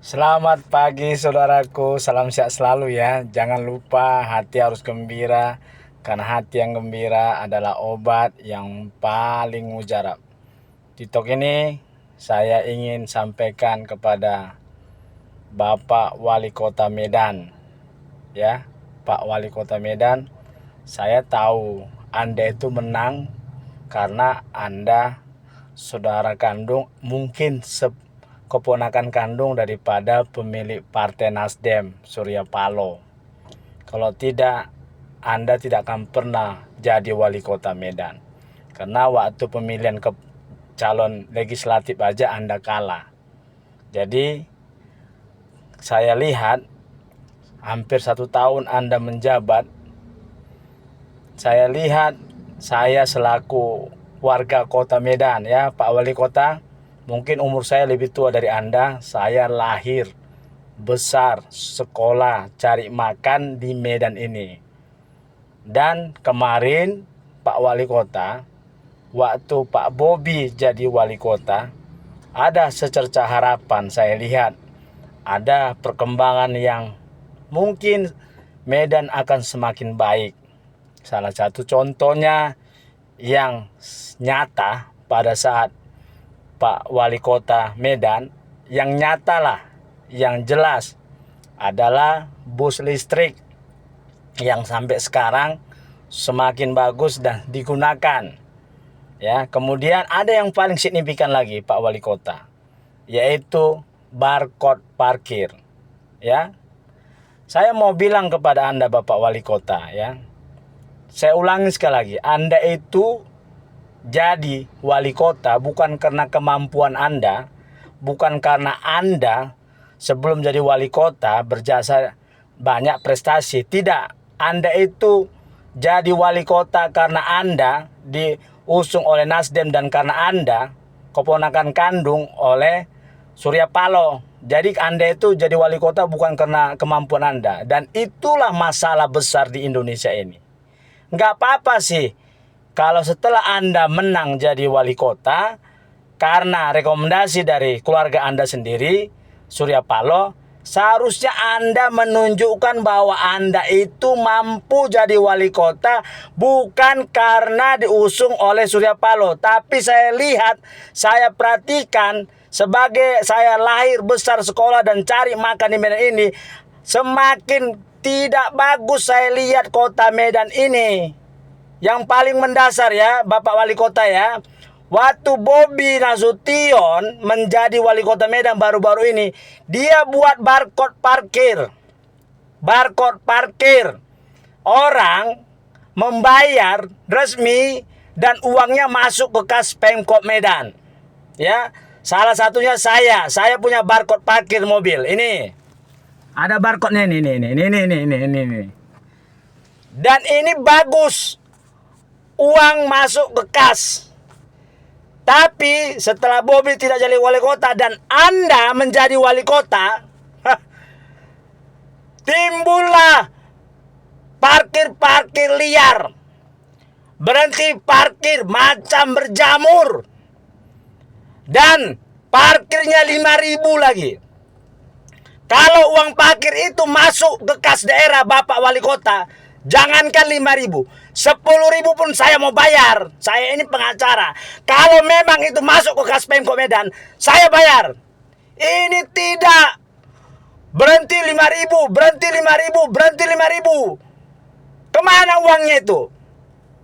Selamat pagi saudaraku, salam sehat selalu ya. Jangan lupa hati harus gembira, karena hati yang gembira adalah obat yang paling mujarab. Di talk ini saya ingin sampaikan kepada Bapak Wali Kota Medan, ya. Pak Wali Kota Medan, saya tahu Anda itu menang karena Anda saudara kandung, mungkin keponakan kandung daripada pemilik Partai Nasdem, Surya Paloh. Kalau tidak, Anda tidak akan pernah jadi wali kota Medan. Karena waktu pemilihan ke calon legislatif aja Anda kalah. Jadi, saya lihat hampir 1 tahun Anda menjabat. Saya lihat, saya selaku warga kota Medan ya, Pak Wali Kota, mungkin umur saya lebih tua dari Anda. Saya lahir, besar, sekolah, cari makan di Medan ini. Dan kemarin Pak Wali Kota, waktu Pak Bobi jadi wali kota, ada secerca harapan. Saya lihat ada perkembangan yang mungkin Medan akan semakin baik. Salah satu contohnya yang nyata pada saat Pak Wali Kota Medan, yang nyata lah, yang jelas adalah bus listrik yang sampai sekarang semakin bagus dan digunakan. Ya, kemudian ada yang paling signifikan lagi Pak Wali Kota, yaitu barcode parkir. Ya, saya mau bilang kepada Anda Bapak Wali Kota ya. Saya ulangi sekali lagi, Anda itu jadi wali kota bukan karena kemampuan Anda, bukan karena Anda sebelum jadi wali kota berjasa banyak prestasi. Tidak, Anda itu jadi wali kota karena Anda diusung oleh Nasdem dan karena Anda keponakan kandung oleh Surya Paloh. Jadi Anda itu jadi wali kota bukan karena kemampuan Anda. Dan itulah masalah besar di Indonesia ini. Nggak apa-apa sih kalau setelah Anda menang jadi wali kota karena rekomendasi dari keluarga Anda sendiri, Surya Paloh, seharusnya Anda menunjukkan bahwa Anda itu mampu jadi wali kota bukan karena diusung oleh Surya Paloh. Tapi saya lihat, saya perhatikan, sebagai saya lahir, besar, sekolah, dan cari makan di Medan ini, semakin tidak bagus saya lihat kota Medan ini. Yang paling mendasar ya Bapak Wali Kota ya, waktu Bobi Nasution menjadi wali kota Medan baru-baru ini, dia buat barcode parkir. Barcode parkir. Orang membayar resmi dan uangnya masuk ke kas Pemkot Medan. Ya, salah satunya saya punya barcode parkir mobil. Ini. Ada barcode-nya ini. Dan ini bagus. Uang masuk ke kas. Tapi setelah Bobi tidak jadi wali kota dan Anda menjadi wali kota, timbullah parkir-parkir liar. Berhenti parkir macam berjamur. Dan parkirnya 5.000 lagi. Kalau uang parkir itu masuk ke kas daerah Bapak Wali Kota, jangankan 5.000, 10.000 pun saya mau bayar. Saya ini pengacara. Kalau memang itu masuk ke kas Pemkot Medan, saya bayar. Ini tidak. Berhenti 5.000, berhenti 5.000, berhenti 5.000. Kemana uangnya itu?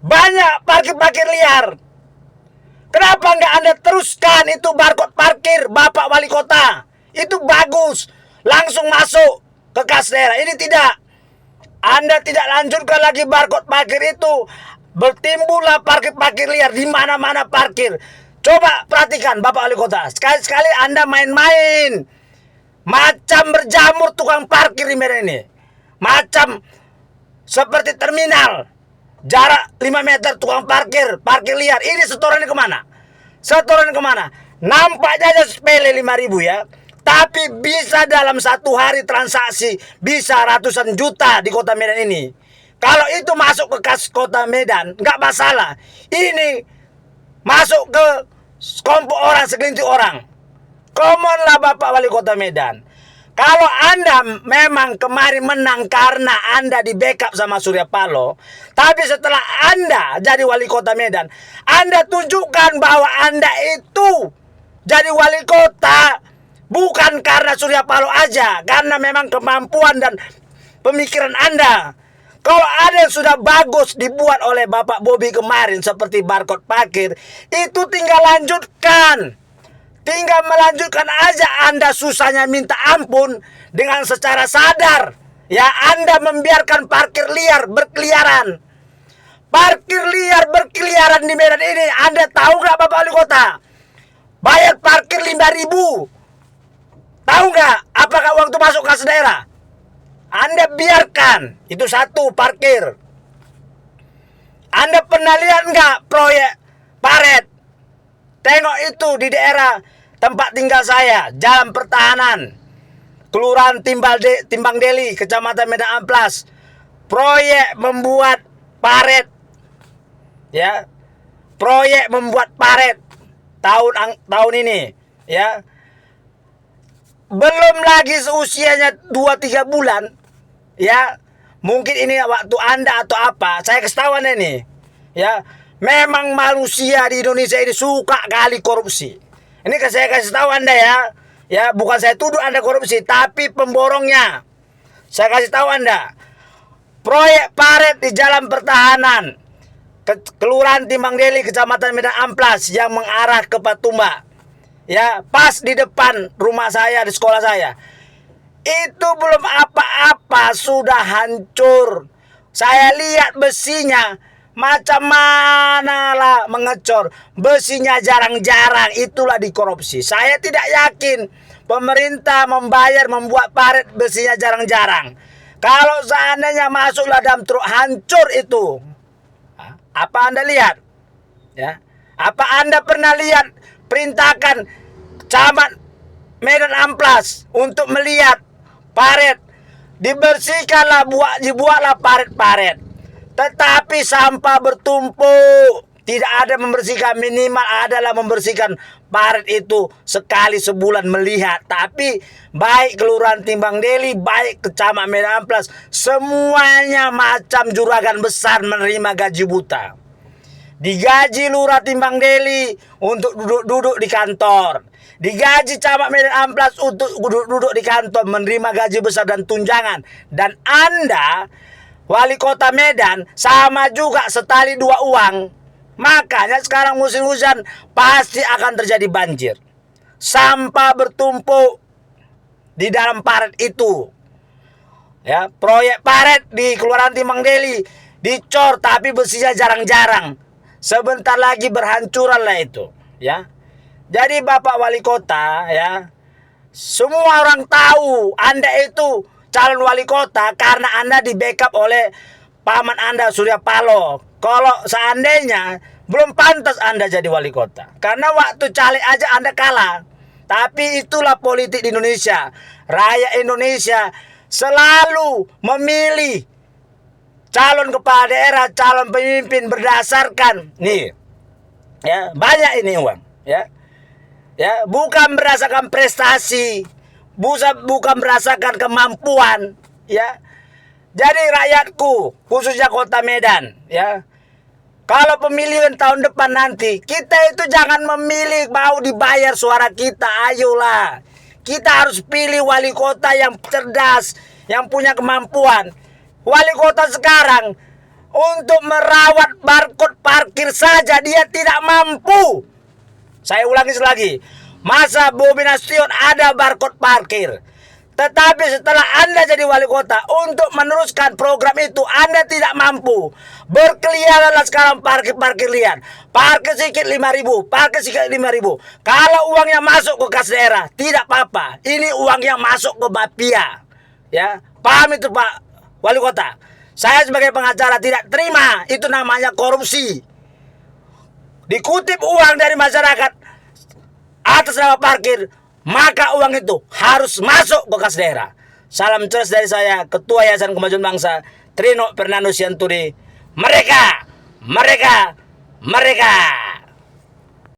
Banyak parkir-parkir liar. Kenapa nggak Anda teruskan itu barcode parkir Bapak Wali Kota? Itu bagus. Langsung masuk ke kas daerah. Ini tidak. Anda tidak lanjutkan lagi barcode parkir itu. Bertimbullah parkir-parkir liar di mana-mana parkir. Coba perhatikan Bapak Wali Kota. Sekali-sekali Anda main-main. Macam berjamur tukang parkir di Medan ini. Macam seperti terminal. Jarak 5 meter tukang parkir. Parkir liar. Ini setorannya kemana? Setorannya kemana? Nampaknya aja sepele 5.000 ya. Tapi bisa dalam 1 hari transaksi bisa ratusan juta di kota Medan ini. Kalau itu masuk ke kas kota Medan, nggak masalah. Ini masuk ke sekelompok orang, segelintir orang. Common lah Bapak Wali Kota Medan. Kalau Anda memang kemarin menang karena Anda di backup sama Surya Paloh, tapi setelah Anda jadi wali kota Medan, Anda tunjukkan bahwa Anda itu jadi wali kota bukan karena Surya Paloh aja, karena memang kemampuan dan pemikiran Anda. Kalau ada yang sudah bagus dibuat oleh Bapak Bobi kemarin seperti barcode parkir, itu tinggal lanjutkan. Tinggal melanjutkan aja. Anda susahnya minta ampun dengan secara sadar. Ya, Anda membiarkan parkir liar berkeliaran. Parkir liar berkeliaran di Medan ini. Anda tahu nggak Bapak Wali Kota? Bayar parkir 5.000. Tahu nggak apakah uang itu masuk kas daerah? Anda biarkan. Itu satu, parkir. Anda pernah lihat nggak proyek Paret? Tengok itu di daerah tempat tinggal saya, Jalan Pertahanan, Kelurahan Timbang Deli, Kecamatan Medan Amplas. Proyek membuat paret, ya, proyek membuat paret tahun ini, ya. Belum lagi seusianya 2-3 bulan, ya. Mungkin ini waktu Anda atau apa, saya kasih tahu Anda ini, ya. Memang manusia di Indonesia ini suka kali korupsi. Ini saya kasih tahu Anda ya. Ya, bukan saya tuduh Anda korupsi, tapi pemborongnya. Saya kasih tahu Anda. Proyek paret di Jalan Pertahanan, Kelurahan Timbang Deli, Kecamatan Medan Amplas yang mengarah ke Patumba. Ya, pas di depan rumah saya, di sekolah saya. Itu belum apa-apa sudah hancur. Saya lihat besinya macam mana lah mengecor. Besinya jarang-jarang, itulah dikorupsi. Saya tidak yakin pemerintah membuat paret besinya jarang-jarang. Kalau seandainya masuklah dalam truk, hancur itu. Apa Anda lihat? Ya. Apa Anda pernah lihat perintahkan camat Medan Amplas untuk melihat paret? Dibersihkanlah, dibuatlah paret-paret. Tetapi sampah bertumpuk. Tidak ada membersihkan. Minimal adalah membersihkan paret itu sekali sebulan melihat. Tapi baik Kelurahan Timbang Deli, baik Kecamatan Medan Amplas, semuanya macam juragan besar menerima gaji buta. Digaji Lurah Timbang Deli untuk duduk-duduk di kantor. Digaji Camat Medan Amplas untuk duduk-duduk di kantor, menerima gaji besar dan tunjangan. Dan Anda Wali Kota Medan sama juga setali dua uang. Makanya sekarang musim hujan pasti akan terjadi banjir. Sampah bertumpuk di dalam paret itu. Ya, proyek paret di Kelurahan Timbang Deli dicor tapi besinya jarang-jarang. Sebentar lagi berhancuran lah itu, ya. Jadi Bapak Wali Kota, ya, semua orang tahu Anda itu calon wali kota karena Anda di backup oleh paman Anda Surya Paloh. Kalau seandainya belum pantas Anda jadi wali kota, karena waktu caleg aja Anda kalah. Tapi itulah politik di Indonesia. Rakyat Indonesia selalu memilih calon kepala daerah, calon pemimpin berdasarkan nih, ya, banyak ini uang, ya, ya, bukan berdasarkan prestasi, bukan merasakan kemampuan, ya. Jadi rakyatku, khususnya Kota Medan, ya, kalau pemilihan tahun depan nanti, kita itu jangan memilih mau dibayar suara kita. Ayolah, kita harus pilih wali kota yang cerdas, yang punya kemampuan. Wali kota sekarang untuk merawat barcode parkir saja dia tidak mampu. Saya ulangi lagi. Masa Bobi Nasution ada barcode parkir. Tetapi setelah Anda jadi wali kota, untuk meneruskan program itu Anda tidak mampu. Berkeliaranlah sekarang parkir liar. Parkir sedikit 5.000, parkir sedikit 5.000. Kalau uangnya masuk ke kas daerah, tidak apa-apa. Ini uang yang masuk ke mafia. Ya, paham itu Pak Wali Kota? Saya sebagai pengacara tidak terima, itu namanya korupsi. Dikutip uang dari masyarakat atas nama parkir, maka uang itu harus masuk ke kas daerah. Salam cerdas dari saya, Ketua Yayasan Kemajuan Bangsa, Trino Fernando Sianturi. Mereka.